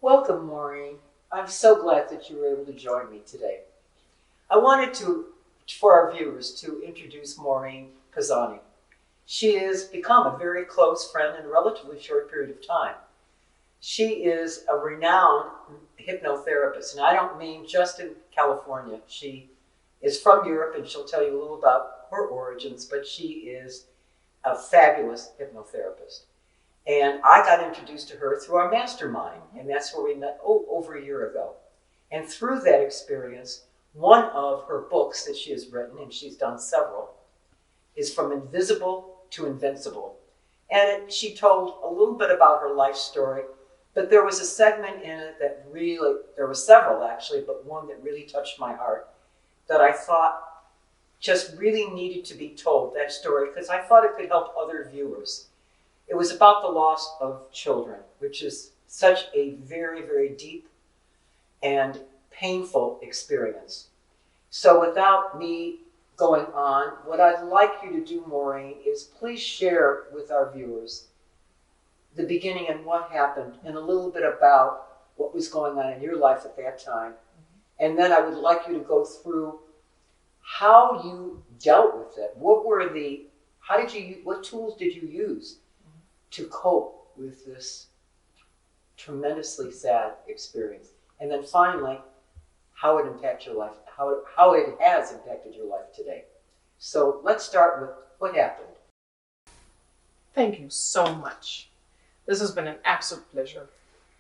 Welcome, Maureen. I'm so glad that you were able to join me today. I wanted for our viewers, to introduce Maureen Pisani. She has become a very close friend in a relatively short period of time. She is a renowned hypnotherapist, and I don't mean just in California. She is from Europe, and she'll tell you a little about her origins, but she is a fabulous hypnotherapist. And I got introduced to her through our mastermind, and that's where we met over a year ago. And through that experience, one of her books that she has written, and she's done several, is From Invisible to Invincible. And she told a little bit about her life story, but there was a segment in it that really, there were several actually, but one that really touched my heart that I thought just really needed to be told, that story, because I thought it could help other viewers. It was about the loss of children, which is such a very, very deep and painful experience. So without me going on, what I'd like you to do, Maureen, is please share with our viewers the beginning and what happened, and a little bit about what was going on in your life at that time. And then I would like you to go through how you dealt with it. What tools did you use to cope with this tremendously sad experience? And then finally, how it impacted your life, how it has impacted your life today. So let's start with what happened. Thank you so much. This has been an absolute pleasure.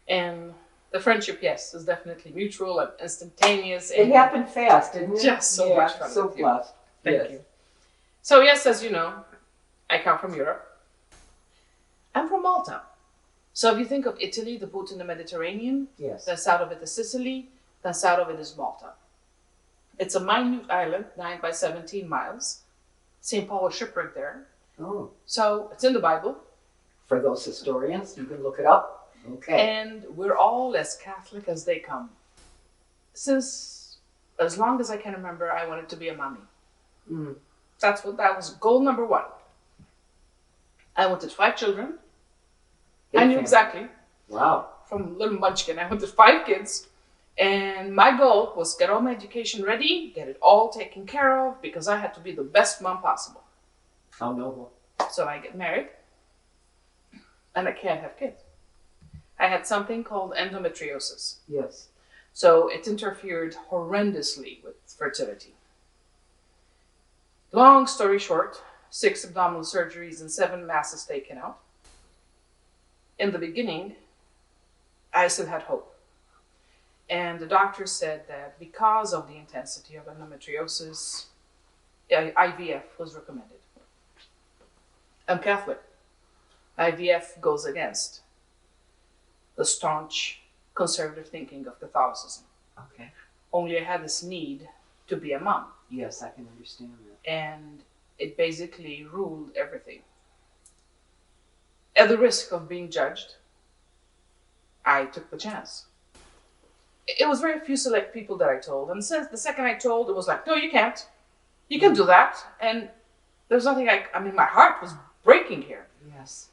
And the friendship, yes, is definitely mutual and instantaneous. It happened fast, didn't it? Just so much fun. So blessed. Thank you. So yes, as you know, I come from Europe. I'm from Malta. So if you think of Italy, the boot in the Mediterranean, Yes. then south of it is Sicily, then south of it is Malta. It's a minute island, 9 by 17 miles. St. Paul was shipwrecked there. Oh. So it's in the Bible. For those historians, you can look it up. Okay. And we're all as Catholic as they come. Since as long as I can remember, I wanted to be a mommy. That was goal number one. I wanted 5 children. I knew exactly. Wow. From little munchkin, I wanted 5 kids. And my goal was get all my education ready, get it all taken care of, because I had to be the best mom possible. How noble. So I get married, and I can't have kids. I had something called endometriosis. Yes. So it interfered horrendously with fertility. Long story short, 6 abdominal surgeries and 7 masses taken out. In the beginning, I still had hope. And the doctor said that because of the intensity of endometriosis, IVF was recommended. I'm Catholic. IVF goes against the staunch conservative thinking of Catholicism. Okay. Only I had this need to be a mom. Yes, I can understand that. And it basically ruled everything. At the risk of being judged, I took the chance. It was very few select people that I told. And since the second I told, it was like, no, you can't. You can do that. And there's nothing my heart was breaking here. Yes.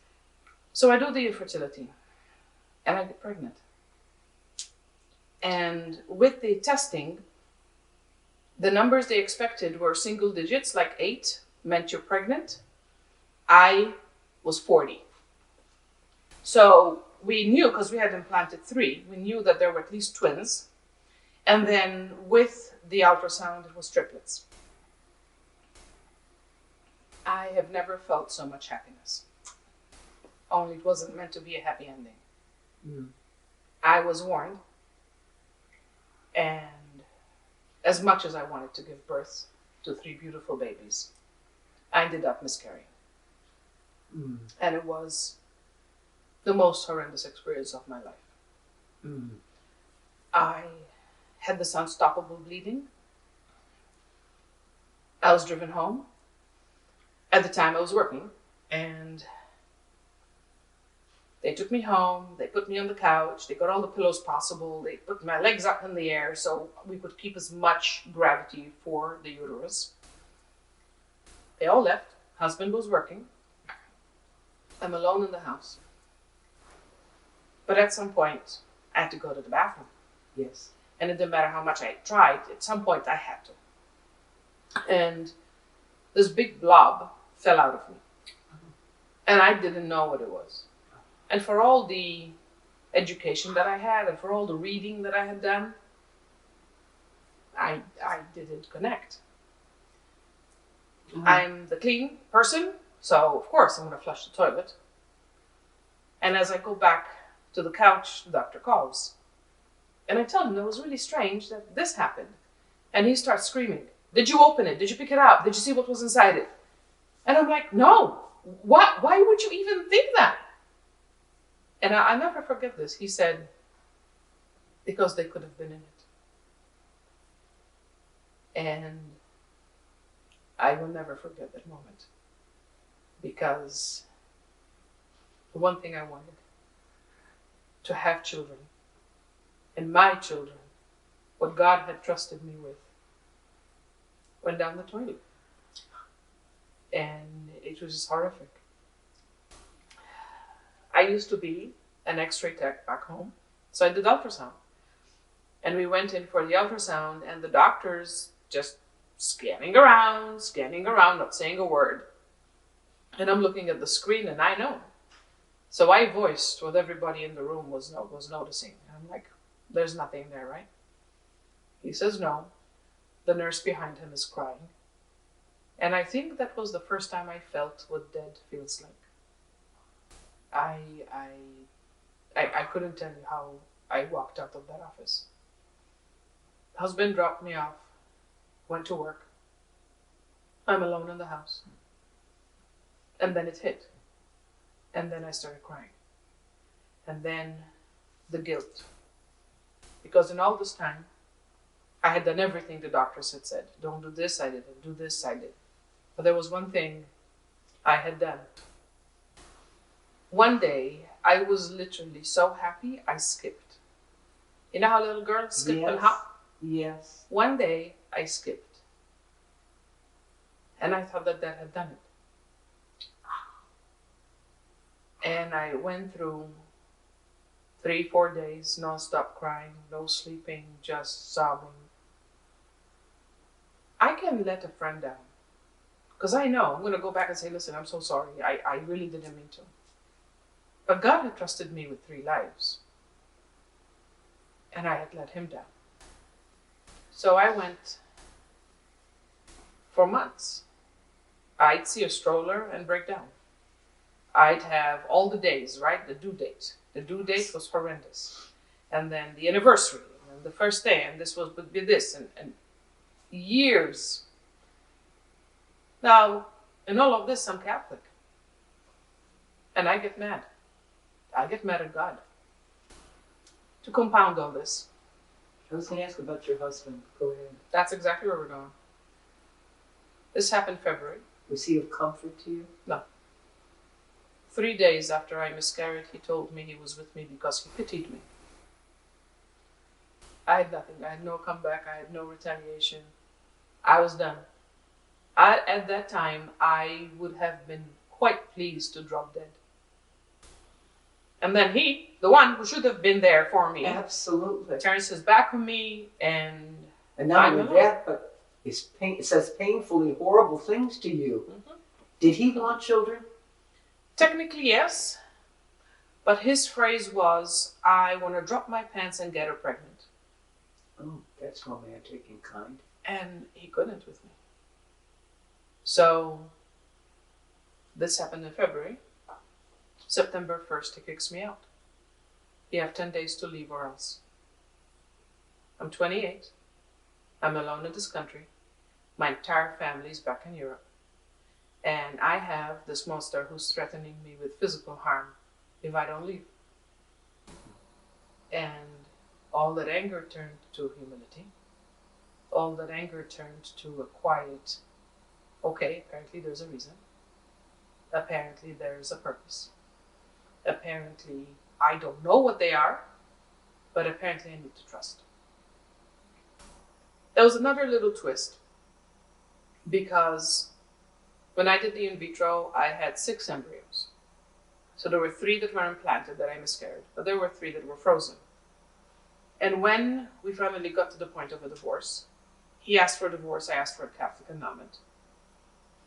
So I do the infertility. And I get pregnant. And with the testing, the numbers they expected were single digits, like 8 meant you're pregnant. I was 40. So we knew, because we had implanted 3, we knew that there were at least twins. And then with the ultrasound, it was triplets. I have never felt so much happiness. Only it wasn't meant to be a happy ending. I was warned. And as much as I wanted to give birth to 3 beautiful babies, I ended up miscarrying. And it was the most horrendous experience of my life. I had this unstoppable bleeding. I was driven home. At the time I was working, and they took me home, they put me on the couch, they got all the pillows possible, they put my legs up in the air so we could keep as much gravity for the uterus. They all left, husband was working. I'm alone in the house. But at some point, I had to go to the bathroom. Yes. And it didn't matter how much I tried, at some point I had to. And this big blob fell out of me. And I didn't know what it was. And for all the education that I had and for all the reading that I had done, I didn't connect. I'm the clean person, so of course I'm going to flush the toilet. And as I go back to the couch, the doctor calls. And I tell him it was really strange that this happened. And he starts screaming, "Did you open it? Did you pick it up? Did you see what was inside it?" And I'm like, "No. Why would you even think that?" And I'll never forget this. He said, "Because they could have been in it." And I will never forget that moment. Because the one thing I wanted, to have children, and my children, what God had trusted me with, went down the toilet. And it was just horrific. I used to be an X-ray tech back home, so I did ultrasound. And we went in for the ultrasound, and the doctors just scanning around, not saying a word. And I'm looking at the screen, and I know. So I voiced what everybody in the room was noticing. And I'm like, "There's nothing there, right?" He says, "No." The nurse behind him is crying. And I think that was the first time I felt what dead feels like. I couldn't tell you how I walked out of that office. Husband dropped me off, went to work. I'm alone in the house. And then it hit. And then I started crying. And then the guilt. Because in all this time, I had done everything the doctors had said. Don't do this, I didn't. Do this, I did. But there was one thing I had done. One day, I was literally so happy, I skipped. You know how little girls skip and hop? Yes. One day, I skipped. And I thought that had done it. And I went through 3-4 days, non-stop crying, no sleeping, just sobbing. I can let a friend down. Because I know I'm going to go back and say, "Listen, I'm so sorry. I really didn't mean to." But God had trusted me with 3 lives. And I had let him down. So I went for months. I'd see a stroller and break down. I'd have all the days, right? The due date. The due date was horrendous. And then the anniversary, and the first day, and this would be this, and years. Now, in all of this, I'm Catholic. And I get mad. I get mad at God. To compound all this. I was going to ask about your husband. Go ahead. That's exactly where we're going. This happened February. Was he of comfort to you? No. 3 days after I miscarried, he told me he was with me because he pitied me. I had nothing. I had no comeback. I had no retaliation. I was done. At that time, I would have been quite pleased to drop dead. And then he, the one who should have been there for me, absolutely, turns his back on me, and not only that, but it says painfully horrible things to you. Mm-hmm. Did he want children? Technically, yes. But his phrase was, "I want to drop my pants and get her pregnant." Oh, that's romantic and kind. And he couldn't with me. So, this happened in February. September 1st, he kicks me out. You have 10 days to leave or else. I'm 28. I'm alone in this country. My entire family is back in Europe. And I have this monster who's threatening me with physical harm if I don't leave. And all that anger turned to humility. All that anger turned to a quiet, okay, apparently there's a reason. Apparently there's a purpose. Apparently, I don't know what they are, but apparently I need to trust. There was another little twist, because when I did the in vitro, I had 6 embryos. So there were 3 that were implanted that I miscarried, but there were 3 that were frozen. And when we finally got to the point of a divorce, he asked for a divorce, I asked for a Catholic annulment.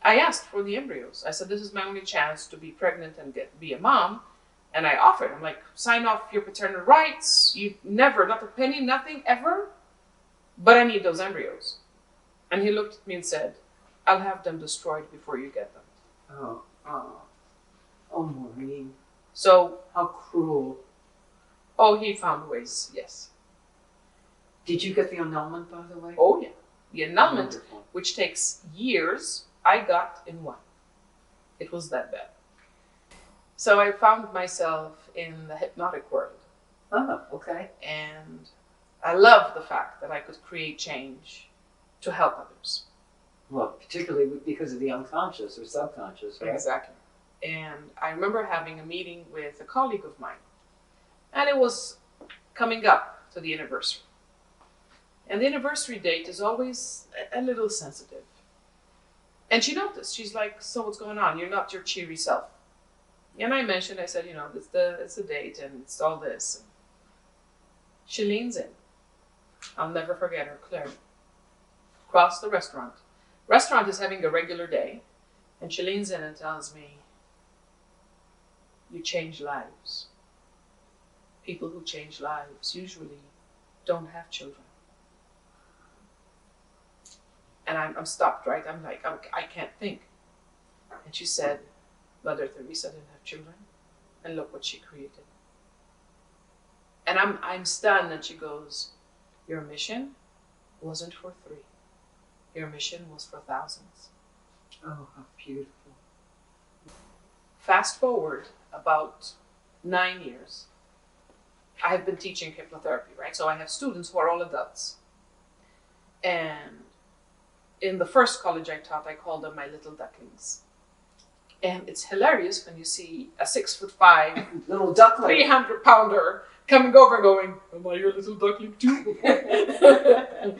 I asked for the embryos. I said, this is my only chance to be pregnant and be a mom. And I offered, I'm like, sign off your paternal rights. You never, not a penny, nothing, ever. But I need those embryos. And he looked at me and said, I'll have them destroyed before you get them. Oh, Maureen. So, how cruel. Oh, he found ways, yes. Did you get the annulment, by the way? Oh, yeah. The annulment, Wonderful. Which takes years, I got in one. It was that bad. So I found myself in the hypnotic world. Oh, okay. And I love the fact that I could create change to help others. Well, particularly because of the unconscious or subconscious, right? Exactly. And I remember having a meeting with a colleague of mine. And it was coming up to the anniversary. And the anniversary date is always a little sensitive. And she noticed. She's like, so what's going on? You're not your cheery self. And I mentioned, I said, you know, it's the date and it's all this. And she leans in. I'll never forget her, Claire. Across the restaurant. Restaurant is having a regular day. And she leans in and tells me, you change lives. People who change lives usually don't have children. And I'm stopped, right? I'm like, I can't think. And she said, Mother Teresa didn't have children, and look what she created. And I'm stunned, and she goes, your mission wasn't for 3. Your mission was for thousands. Oh, how beautiful. Fast forward about 9 years. I have been teaching hypnotherapy, right? So I have students who are all adults. And in the first college I taught, I called them my little ducklings. And it's hilarious when you see a 6'5" little duckling, 300-pounder coming over and going, am I your little duckling too? And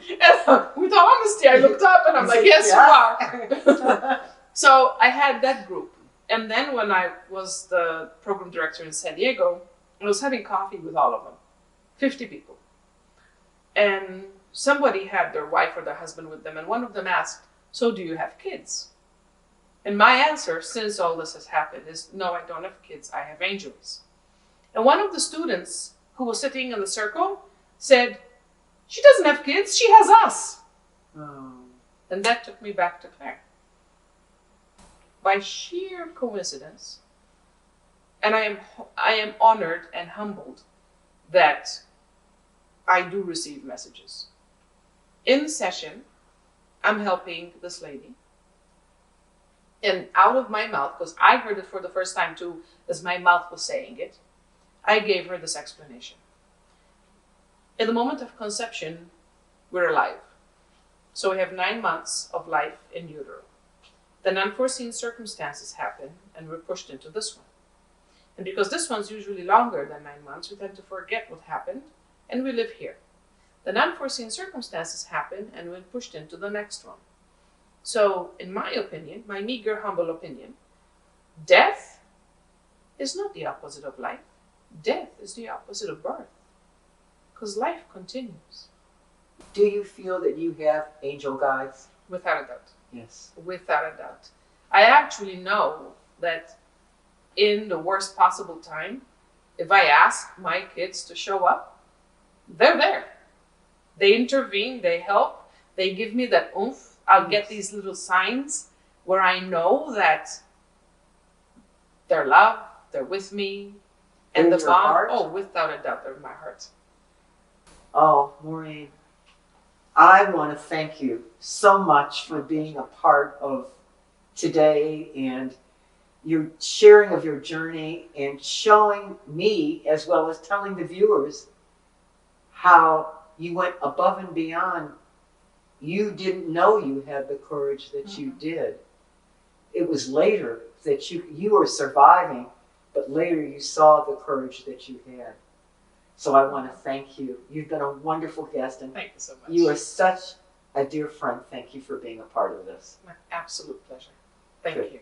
with honesty, I looked up and I'm like, yes, you are. So I had that group. And then when I was the program director in San Diego, I was having coffee with all of them, 50 people. And somebody had their wife or their husband with them, and one of them asked, so do you have kids? And my answer, since all this has happened, is no, I don't have kids, I have angels. And one of the students who was sitting in the circle said, she doesn't have kids, she has us. Oh. And that took me back to Claire. By sheer coincidence, and I am honored and humbled that I do receive messages. In session, I'm helping this lady. And out of my mouth, because I heard it for the first time too, as my mouth was saying it, I gave her this explanation. In the moment of conception, we're alive. So we have 9 months of life in utero. Then unforeseen circumstances happen and we're pushed into this one. And because this one's usually longer than 9 months, we tend to forget what happened and we live here. Then unforeseen circumstances happen and we're pushed into the next one. So, in my opinion, my meager, humble opinion, death is not the opposite of life. Death is the opposite of birth. Because life continues. Do you feel that you have angel guides? Without a doubt. Yes. Without a doubt. I actually know that in the worst possible time, if I ask my kids to show up, they're there. They intervene, they help, they give me that oomph. I'll get these little signs where I know that they're loved, they're with me, and the bond, heart? oh, without a doubt, they're in my heart. Oh, Maureen, I want to thank you so much for being a part of today and your sharing of your journey and showing me, as well as telling the viewers, how you went above and beyond. You didn't know you had the courage that you did. It was later that you were surviving, but later you saw the courage that you had. So I want to thank you. You've been a wonderful guest, and thank you so much. You are such a dear friend. Thank you for being a part of this. My absolute pleasure. Thank Good. you.